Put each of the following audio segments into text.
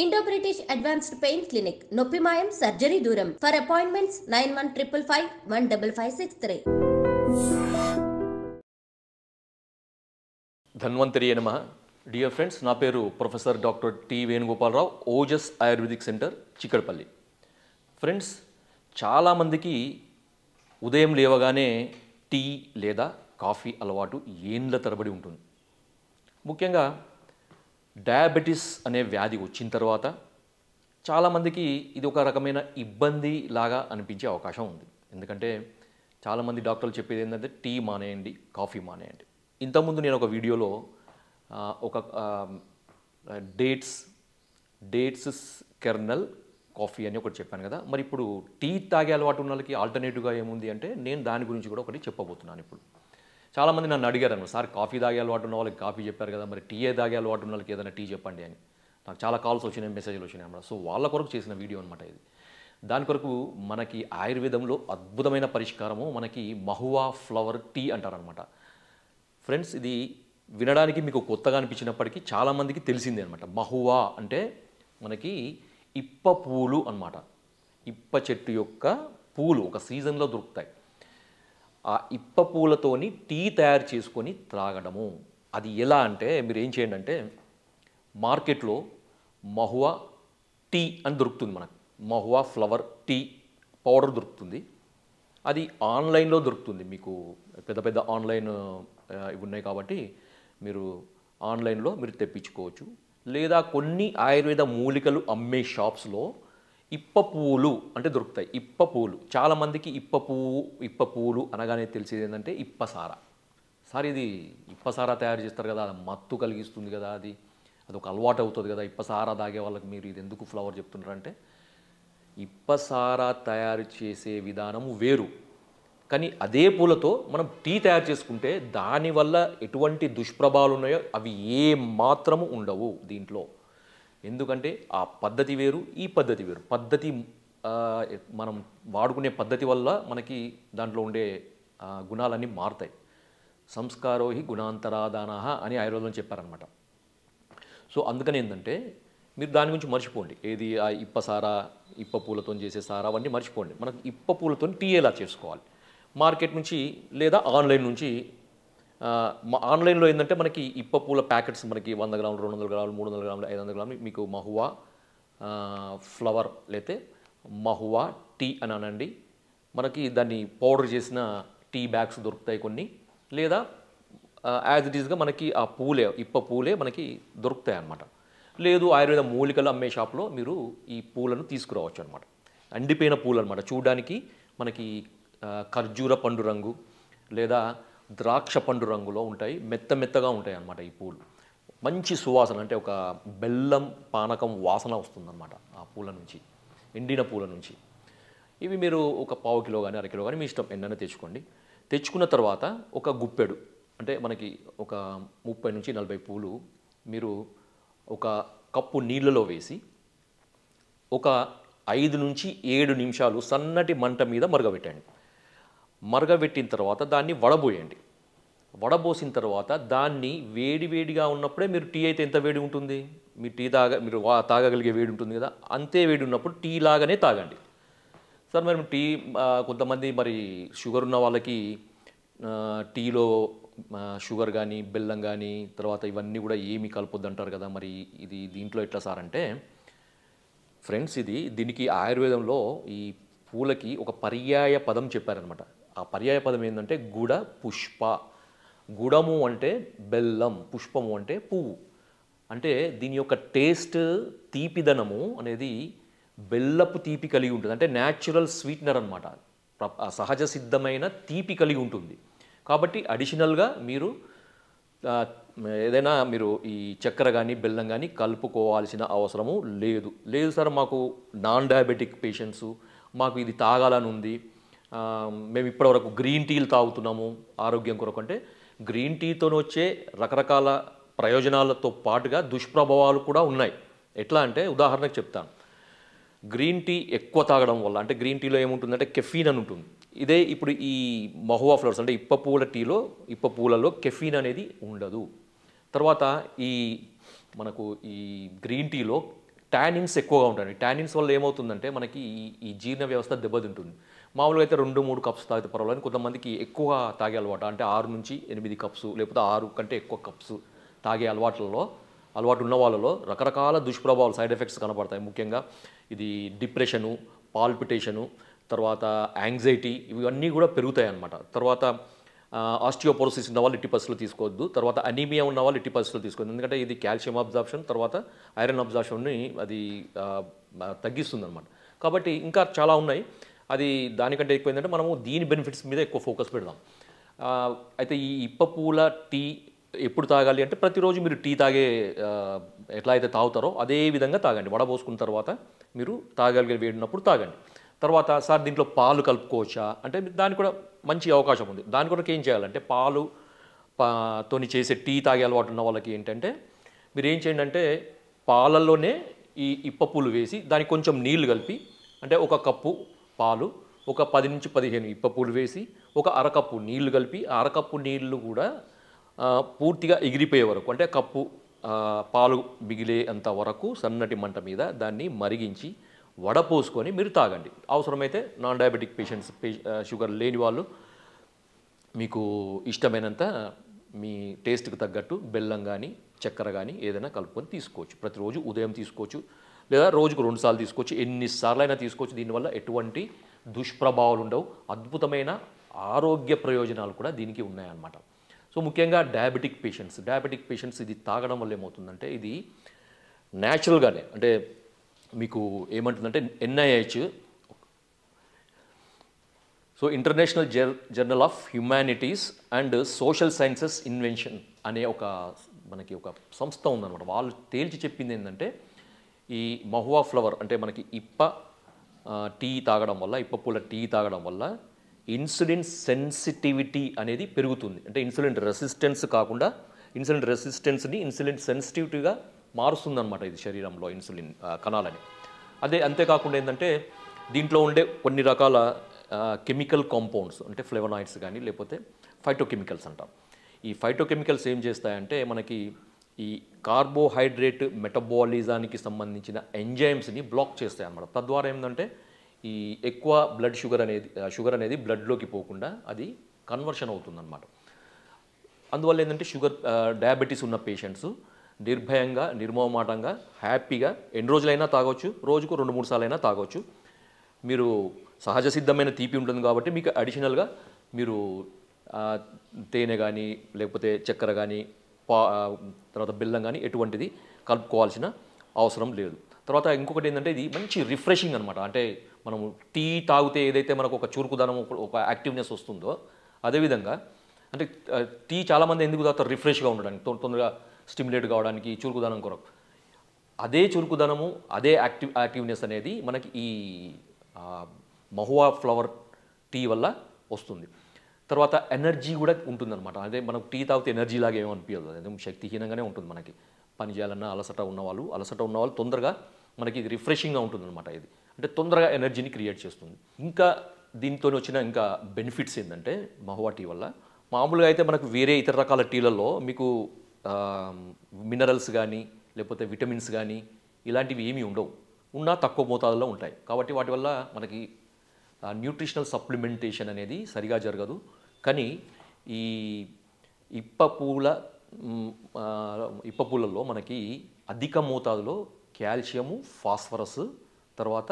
Indo-British Advanced Pain Clinic, Noppimayam Surgery Duram. For appointments 9155 15563. Dhanvantari నమః. Dear friends, నా పేరు professor doctor T Venugopala Rao, Ojas ayurvedic centre, Chikkadpally. Friends, చాలామందికి ఉదయం లేవగానే టీ లేదా కాఫీ అలవాటు ఏండ్ల తరబడి ఉంటుంది. ముఖ్యంగా డయాబెటీస్ అనే వ్యాధి వచ్చిన తర్వాత చాలామందికి ఇది ఒక రకమైన ఇబ్బంది లాగా అనిపించే అవకాశం ఉంది. ఎందుకంటే చాలామంది డాక్టర్లు చెప్పేది ఏంటంటే టీ మానేయండి, కాఫీ మానేయండి. ఇంతకుముందు నేను ఒక వీడియోలో ఒక డేట్స్ కెర్నల్ కాఫీ అని ఒకటి చెప్పాను కదా. మరి ఇప్పుడు టీ తాగే అలవాటు ఉన్న వాళ్ళకి ఆల్టర్నేటివ్గా ఏముంది అంటే నేను దాని గురించి కూడా ఒకటి చెప్పబోతున్నాను. ఇప్పుడు చాలామంది నన్ను అడిగారు, సార్ కాఫీ తాగే అలవాటు ఉన్న వాళ్ళకి కాఫీ చెప్పారు కదా, మరి టీ తాగే అలవాటు ఉన్న వాళ్ళకి ఏదైనా టీ చెప్పండి అని. నాకు చాలా కాల్స్ వచ్చినాయి, మెసేజ్లు వచ్చినాయి అన్నమాట. సో వాళ్ళ కొరకు చేసిన వీడియో అనమాట ఇది. దాని కొరకు మనకి ఆయుర్వేదంలో అద్భుతమైన పరిష్కారము మనకి మహువా ఫ్లవర్ టీ అంటారనమాట. ఫ్రెండ్స్, ఇది వినడానికి మీకు కొత్తగా అనిపించినప్పటికీ చాలామందికి తెలిసిందే అనమాట. మహువా అంటే మనకి ఇప్ప పూలు అన్నమాట. ఇప్ప చెట్టు యొక్క పూలు ఒక సీజన్లో దొరుకుతాయి. ఆ ఇప్ప పూలతోని టీ తయారు చేసుకొని త్రాగడము. అది ఎలా అంటే మీరు ఏం చేయండి అంటే మార్కెట్లో మహువా టీ అని దొరుకుతుంది. మనకు మహువా ఫ్లవర్ టీ పౌడర్ దొరుకుతుంది. అది ఆన్లైన్లో దొరుకుతుంది. మీకు పెద్ద పెద్ద ఆన్లైన్ ఇవి ఉన్నాయి కాబట్టి మీరు ఆన్లైన్లో మీరు తెప్పించుకోవచ్చు. లేదా కొన్ని ఆయుర్వేద మూలికలు అమ్మే షాప్స్లో ఇప్ప పువ్వులు అంటే దొరుకుతాయి. ఇప్ప పువ్వులు చాలామందికి ఇప్ప పువ్వులు అనగానే తెలిసేది ఏంటంటే ఇప్పసారా. సార్, ఇది ఇప్పసారా తయారు చేస్తారు కదా, అది మత్తు కలిగిస్తుంది కదా, అదొక అలవాటు అవుతుంది కదా, ఇప్పసారా తాగే వాళ్ళకి మీరు ఇది ఎందుకు ఫ్లవర్ చెప్తున్నారంటే ఇప్పసారా తయారు చేసే విధానము వేరు. కానీ అదే పూలతో మనం టీ తయారు చేసుకుంటే దానివల్ల ఎటువంటి దుష్ప్రభావాలు ఉన్నాయో అవి ఏ మాత్రము ఉండవు దీంట్లో. ఎందుకంటే ఆ పద్ధతి వేరు, ఈ పద్ధతి వేరు. పద్ధతి మనం వాడుకునే పద్ధతి వల్ల మనకి దాంట్లో ఉండే గుణాలన్నీ మారుతాయి. సంస్కారోహి గుణాంతరాదానాహ అని ఆయుర్వేదంలో చెప్పారనమాట. సో అందుకని ఏంటంటే మీరు దాని గురించి మర్చిపోండి. ఏది ఆ ఇప్పసారా, ఇప్ప పూలతో చేసే సారా అవన్నీ మర్చిపోండి. మనకు ఇప్ప పూలతో టీ ఎలా చేసుకోవాలి మార్కెట్ నుంచి లేదా ఆన్లైన్ నుంచి. ఆన్లైన్లో ఏంటంటే మనకి ఇప్ప పూల ప్యాకెట్స్ మనకి 100 గ్రాములు, 200 గ్రాములు, 300 గ్రాములు, 500 గ్రాములు మీకు మహువా ఫ్లవర్ లేతే మహువా టీ అని అనండి. మనకి దాన్ని పౌడర్ చేసిన టీ బ్యాగ్స్ దొరుకుతాయి కొన్ని. లేదా యాజ్ ఇట్ ఈస్గా మనకి ఆ పూలే, ఇప్ప పూలే మనకి దొరుకుతాయి అన్నమాట. లేదు ఆయుర్వేద మూలికలు అమ్మే షాప్లో మీరు ఈ పూలను తీసుకురావచ్చు అనమాట. ఎండిపోయిన పూలు అనమాట. చూడడానికి మనకి ఖర్జూర పండు రంగు లేదా ద్రాక్ష పండు రంగులో ఉంటాయి. మెత్తగా ఉంటాయి అన్నమాట. ఈ పూలు మంచి సువాసన, అంటే ఒక బెల్లం పానకం వాసన వస్తుందన్నమాట ఆ పూల నుంచి, ఎండిన పూల నుంచి. ఇవి మీరు ఒక పావు కిలో కానీ అర కిలో కానీ మీ ఇష్టం ఎన్నైనా తెచ్చుకోండి. తెచ్చుకున్న తర్వాత ఒక గుప్పెడు, అంటే మనకి ఒక 30 నుంచి 40 పూలు మీరు ఒక కప్పు నీళ్ళలో వేసి ఒక 5 నుంచి 7 నిమిషాలు సన్నటి మంట మీద మరగబెట్టండి. మరగబెట్టిన తర్వాత దాన్ని వడబోయండి. వడబోసిన తర్వాత దాన్ని వేడిగా ఉన్నప్పుడే మీరు టీ అయితే ఎంత వేడి ఉంటుంది, మీ టీ మీరు తాగగలిగే వేడి ఉంటుంది కదా, అంతే వేడి ఉన్నప్పుడు టీ లాగానే తాగండి. సార్ మరి టీ కొంతమంది మరి షుగర్ ఉన్న వాళ్ళకి టీలో షుగర్ కానీ బెల్లం కానీ తర్వాత ఇవన్నీ కూడా ఏమీ కలపొద్దు అంటారు కదా, మరి ఇది దీంట్లో ఎట్లా సార్ అంటే ఫ్రెండ్స్, దీనికి ఆయుర్వేదంలో ఈ పూలకి ఒక పర్యాయ పదం చెప్పారనమాట. ఆ పర్యాయ పదం ఏంటంటే గుడ పుష్ప. గుడము అంటే బెల్లం, పుష్పము అంటే పువ్వు. అంటే దీని యొక్క టేస్ట్, తీపిదనము అనేది బెల్లపు తీపి కలిగి ఉంటుంది. అంటే న్యాచురల్ స్వీట్నర్ అనమాట. సహజ సిద్ధమైన తీపి కలిగి ఉంటుంది. కాబట్టి అడిషనల్గా మీరు ఏదైనా మీరు ఈ చక్కెర కానీ బెల్లం కానీ కలుపుకోవాల్సిన అవసరము లేదు సార్, మాకు నాన్ డయాబెటిక్ పేషెంట్స్, మాకు ఇది తాగాలని ఉంది, మేము ఇప్పటివరకు గ్రీన్ టీలు తాగుతున్నాము ఆరోగ్యం కొరకు అంటే గ్రీన్ టీతో వచ్చే రకరకాల ప్రయోజనాలతో పాటుగా దుష్ప్రభావాలు కూడా ఉన్నాయి. ఎట్లా అంటే ఉదాహరణకు చెప్తాను. గ్రీన్ టీ ఎక్కువ తాగడం వల్ల, అంటే గ్రీన్ టీలో ఏముంటుందంటే కెఫీన్ అని ఉంటుంది. ఇదే ఇప్పుడు ఈ మహువా ఫ్లవర్స్ అంటే ఇప్ప పూలలో కెఫీన్ అనేది ఉండదు. తర్వాత మనకు ఈ గ్రీన్ టీలో టానిన్స్ ఎక్కువగా ఉంటాయి. టానిన్స్ వల్ల ఏమవుతుందంటే మనకి ఈ జీర్ణ వ్యవస్థ దెబ్బతింటుంది. మామూలుగా అయితే 2-3 కప్స్ తాగితే పర్వాలేదు. కొంతమందికి ఎక్కువ తాగే అలవాటు అంటే 6-8 కప్స్ లేకపోతే 6 కంటే ఎక్కువ కప్స్ తాగే అలవాటు ఉన్న వాళ్ళలో రకరకాల దుష్ప్రభావాలు సైడ్ ఎఫెక్ట్స్ కనబడతాయి. ముఖ్యంగా ఇది డిప్రెషను, పాల్పిటేషను, తర్వాత యాంగ్జైటీ ఇవన్నీ కూడా పెరుగుతాయి అన్నమాట. తర్వాత ఆస్టియోపోరోసిస్ ఉన్న వాళ్ళు ఎట్టి పరిస్థితుల్లో తీసుకోవద్దు. తర్వాత అనీమియా ఉన్న వాళ్ళు ఎట్టి పరిస్థితుల్లో తీసుకోవద్దు. ఎందుకంటే ఇది కాల్షియం అబ్జార్ప్షన్ తర్వాత ఐరన్ అబ్జార్ప్షన్ని అది తగ్గిస్తుందన్నమాట. కాబట్టి ఇంకా చాలా ఉన్నాయి. అది దానికంటే ఎక్కువ ఏంటంటే మనము దీని బెనిఫిట్స్ మీద ఎక్కువ ఫోకస్ పెడదాం. అయితే ఈ ఇప్పపూల టీ ఎప్పుడు తాగాలి అంటే ప్రతిరోజు మీరు టీ ఎట్లా అయితే తాగుతారో అదే విధంగా తాగండి. వడబోసుకున్న తర్వాత మీరు తాగలిగే వేడినప్పుడు తాగండి. తర్వాత సార్ దీంట్లో పాలు కలుపుకోవచ్చా అంటే దానికి కూడా మంచి అవకాశం ఉంది. దాని కొరకు ఏం చేయాలంటే తోని చేసే టీ తాగే అలవాటు ఉన్న వాళ్ళకి ఏంటంటే మీరు ఏం చేయండి అంటే పాలల్లోనే ఈ ఇప్పపూలు వేసి దానికి కొంచెం నీళ్లు కలిపి అంటే ఒక కప్పు పాలు ఒక 10-15 ఇప్పపూలు వేసి ఒక అరకప్పు నీళ్లు కలిపి అరకప్పు నీళ్లు కూడా పూర్తిగా ఎగిరిపోయే వరకు అంటే కప్పు పాలు మిగిలేంత వరకు సన్నటి మంట మీద దాన్ని మరిగించి వడపోసుకొని మీరు తాగండి. అవసరమైతే నాన్ డయాబెటిక్ పేషెంట్స్ షుగర్ లేని వాళ్ళు మీకు ఇష్టమైనంత మీ టేస్ట్కి తగ్గట్టు బెల్లం కానీ చక్కెర కానీ ఏదైనా కలుపుకొని తీసుకోవచ్చు. ప్రతిరోజు ఉదయం తీసుకోవచ్చు లేదా రోజుకు 2 సార్లు తీసుకోవచ్చు. ఎన్నిసార్లైనా తీసుకోవచ్చు. దీనివల్ల ఎటువంటి దుష్ప్రభావాలు ఉండవు. అద్భుతమైన ఆరోగ్య ప్రయోజనాలు కూడా దీనికి ఉన్నాయన్నమాట. సో ముఖ్యంగా డయాబెటిక్ పేషెంట్స్ ఇది తాగడం వల్ల ఏమవుతుందంటే ఇది న్యాచురల్గానే అంటే మీకు ఏమంటుందంటే NIH so international journal of humanities and social sciences invention అనే మనకి ఒక సంస్థ ఉందన్నమాట. వాళ్ళు తేల్చి చెప్పింది ఏంటంటే ఈ మహువా ఫ్లవర్ అంటే మనకి ఇప్పపూల టీ తాగడం వల్ల ఇన్సులిన్ సెన్సిటివిటీ అనేది పెరుగుతుంది. అంటే ఇన్సులిన్ రెసిస్టెన్స్ని ఇన్సులిన్ సెన్సిటివిటీగా మారుస్తుందన్నమాట ఇది శరీరంలో ఇన్సులిన్ కణాలని. అంతేకాకుండా ఏంటంటే దీంట్లో ఉండే కొన్ని రకాల కెమికల్ కాంపౌండ్స్ అంటే ఫ్లేవనాయిడ్స్ కానీ లేకపోతే ఫైటోకెమికల్స్ అంటాం. ఈ ఫైటోకెమికల్స్ ఏం చేస్తాయంటే మనకి ఈ కార్బోహైడ్రేట్ మెటబాలిజానికి సంబంధించిన ఎంజైమ్స్ని బ్లాక్ చేస్తాయి అన్నమాట. తద్వారా ఏంటంటే ఈ ఎక్కువ షుగర్ అనేది బ్లడ్లోకి పోకుండా అది కన్వర్షన్ అవుతుందన్నమాట. అందువల్ల ఏంటంటే డయాబెటీస్ ఉన్న పేషెంట్స్ నిర్భయంగా నిర్మోహమాటంగా హ్యాపీగా ఎన్ని రోజులైనా తాగొచ్చు. రోజుకు 2-3 సార్లైనా తాగొచ్చు. మీరు సహజ సిద్ధమైన తీపి ఉంటుంది కాబట్టి మీకు అడిషనల్గా మీరు తేనె కానీ లేకపోతే చక్కెర కానీ తర్వాత బెల్లం కానీ ఎటువంటిది కలుపుకోవాల్సిన అవసరం లేదు. తర్వాత ఇంకొకటి ఏంటంటే ఇది మంచి రిఫ్రెషింగ్ అనమాట. అంటే మనము టీ తాగితే ఏదైతే మనకు ఒక చురుకుదనం ఒక యాక్టివ్నెస్ వస్తుందో అదేవిధంగా అంటే టీ చాలామంది ఎందుకు తాగుతారు రిఫ్రెష్గా ఉండడానికి తొందరగా స్టిమ్యులేట్ కావడానికి చురుకుదనం కొరకు. అదే చురుకుదనము అదే యాక్టివ్నెస్ అనేది మనకి ఈ మహువా ఫ్లవర్ టీ వల్ల వస్తుంది. తర్వాత ఎనర్జీ కూడా ఉంటుందన్నమాట. అదే మనం టీ తాగితే ఎనర్జీ లాగా ఏమనిపించదు. అదే శక్తిహీనంగానే ఉంటుంది. మనకి పని చేయాలన్నా అలసట ఉన్నవాళ్ళు తొందరగా మనకి ఇది రిఫ్రెషింగ్గా ఉంటుందన్నమాట. ఇది అంటే తొందరగా ఎనర్జీని క్రియేట్ చేస్తుంది. ఇంకా దీంతో వచ్చిన ఇంకా బెనిఫిట్స్ ఏంటంటే మహువా టీ వల్ల మామూలుగా అయితే మనకు వేరే ఇతర రకాల టీలలో మీకు మినరల్స్ కానీ లేకపోతే విటమిన్స్ కానీ ఇలాంటివి ఏమీ ఉండవు. ఉన్నా తక్కువ మోతాదులో ఉంటాయి. కాబట్టి వాటి వల్ల మనకి న్యూట్రిషనల్ సప్లిమెంటేషన్ అనేది సరిగా జరగదు. కానీ ఈ ఇప్పపూలలో మనకి అధిక మోతాదులో కాల్షియము, ఫాస్ఫరస్, తర్వాత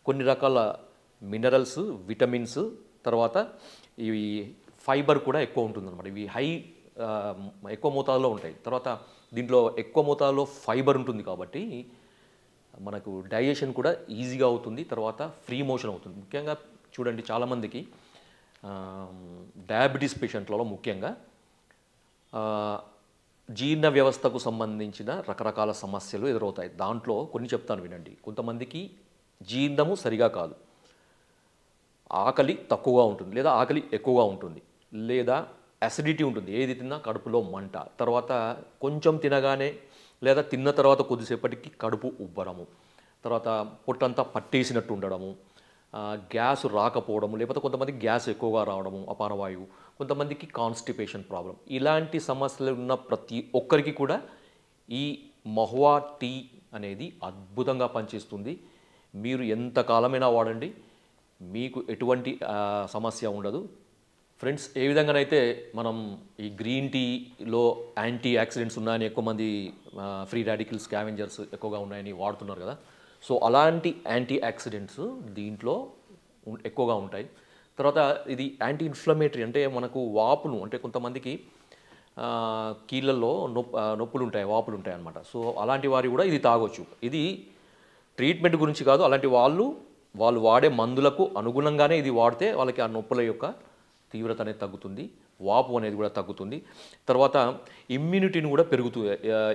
కొన్ని రకాల మినరల్స్, విటమిన్స్, తర్వాత ఇవి ఫైబర్ కూడా ఎక్కువ ఉంటుందన్నమాట. ఇవి ఎక్కువ మోతాదులో ఉంటాయి. తర్వాత దీంట్లో ఎక్కువ మోతాదులో ఫైబర్ ఉంటుంది కాబట్టి మనకు డైజెషన్ కూడా ఈజీగా అవుతుంది. తర్వాత ఫ్రీ మోషన్ అవుతుంది. ముఖ్యంగా చూడండి చాలామందికి డయాబెటీస్ పేషెంట్లలో ముఖ్యంగా జీర్ణ వ్యవస్థకు సంబంధించిన రకరకాల సమస్యలు ఎదురవుతాయి. దాంట్లో కొన్ని చెప్తాను వినండి. కొంతమందికి జీర్ణము సరిగా కాదు, ఆకలి తక్కువగా ఉంటుంది లేదా ఆకలి ఎక్కువగా ఉంటుంది, లేదా అసిడిటీ ఉంటుంది, ఏది తిన్నా కడుపులో మంట, తర్వాత కొంచెం తినగానే లేదా తిన్న తర్వాత కొద్దిసేపటికి కడుపు ఉబ్బరము, తర్వాత పొట్టంతా పట్టేసినట్టు ఉండడము, గ్యాస్ రాకపోవడము, లేకపోతే కొంతమందికి గ్యాస్ ఎక్కువగా రావడము, అపానవాయువు, కొంతమందికి కాన్స్టిపేషన్ ప్రాబ్లం. ఇలాంటి సమస్యలు ఉన్న ప్రతి ఒక్కరికి కూడా ఈ మహువా టీ అనేది అద్భుతంగా పనిచేస్తుంది. మీరు ఎంత కాలమైనా వాడండి, మీకు ఎటువంటి సమస్య ఉండదు. ఫ్రెండ్స్, ఏ విధంగానైతే మనం ఈ గ్రీన్ టీలో యాంటీ ఆక్సిడెంట్స్ ఉన్నాయని ఎక్కువ మంది ఫ్రీ రాడికల్ స్కావెంజర్స్ ఎక్కువగా ఉన్నాయని వాడుతున్నారు కదా, సో అలాంటి యాంటీ ఆక్సిడెంట్స్ దీంట్లో ఎక్కువగా ఉంటాయి. తర్వాత ఇది యాంటీ ఇన్ఫ్లమేటరీ, అంటే మనకు వాపును, అంటే కొంతమందికి కీళ్ళల్లో నొప్పులు ఉంటాయి, వాపులు ఉంటాయి అన్నమాట. సో అలాంటి వారు కూడా ఇది తాగొచ్చు. ఇది ట్రీట్మెంట్ గురించి కాదు, అలాంటి వాళ్ళు వాడే మందులకు అనుగుణంగానే ఇది వాడితే వాళ్ళకి ఆ నొప్పుల యొక్క తీవ్రత అనేది తగ్గుతుంది, వాపు అనేది కూడా తగ్గుతుంది. తర్వాత ఇమ్యూనిటీని కూడా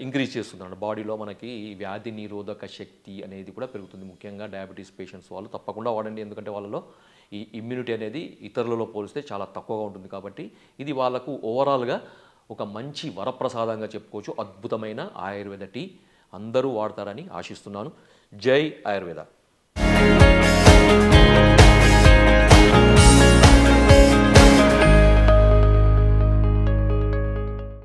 ఇంక్రీజ్ చేస్తుంది అన్నమాట. బాడీలో మనకి వ్యాధి నిరోధక శక్తి అనేది కూడా పెరుగుతుంది. ముఖ్యంగా డయాబెటీస్ పేషెంట్స్ వాళ్ళు తప్పకుండా వాడండి, ఎందుకంటే వాళ్ళలో ఈ ఇమ్యూనిటీ అనేది ఇతరులలో పోలిస్తే చాలా తక్కువగా ఉంటుంది. కాబట్టి ఇది వాళ్ళకు ఓవరాల్గా ఒక మంచి వరప్రసాదంగా చెప్పుకోవచ్చు. అద్భుతమైన ఆయుర్వేద టీ అందరూ వాడతారని ఆశిస్తున్నాను. జై ఆయుర్వేద.